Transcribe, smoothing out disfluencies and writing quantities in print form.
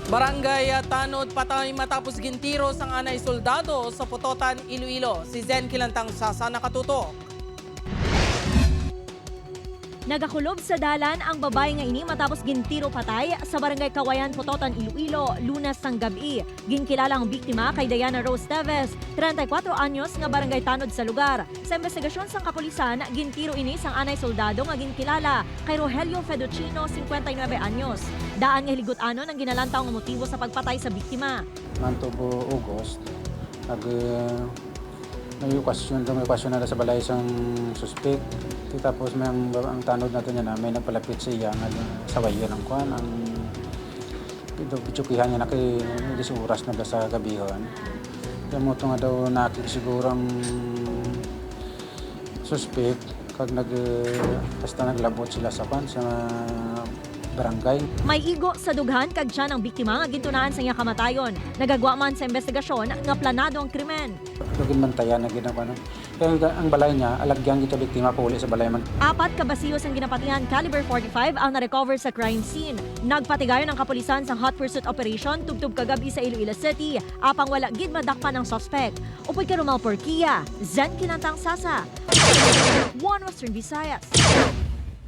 Barangay tanod, patay matapos gintiro sang anay soldado sa Pototan, Iloilo. Si Zen Kilantang Sasa nakatutok. Nagakulob sa dalan ang babae nga ini matapos gintiro patay sa barangay Kawayan, Pototan, Iloilo, Lunes ng gabi. Ginkilala ang biktima kay Diana Rose Teves, 34 anyos nga barangay tanod sa lugar. Sa investigasyon sang kapulisan, gintiro ini sang anay soldado nga ginkilala kay Rogelio Feduchino, 59 anyos. Daan nga hiligot-ano ang ginalantaw nga motibo sa pagpatay sa biktima. Mantubo August, may okasyon na sa balay isang suspect. Tapos may ang tanod natin niya na may nagpalapit sa iya sa wayo ng kwan. Ang pitsukihan niya na kay oras na sa gabihon. Kaya mo nga daw nakisigurang suspect kag basta naglabot sila sa kwan sa barangay. May igo sa dughan kag siya ng biktima nga gintunaan sa iya kamatayon. Nagagwa man sa investigasyon nga planado ang krimen. Lugin man tayo na ginawa. Kaya ang balay niya, alagyan ito biktima po uli sa balay man. 4 kabasiyos ang ginapatihan caliber 45 ang na-recover sa crime scene. Nagpatigayon ang kapulisan sa hot pursuit operation tubtub kagabi sa Iloilo City, apang wala gid madakpan ng suspect. Upoy ka Rumal Porquia, Zen Kilantang Sasa, One Western Visayas.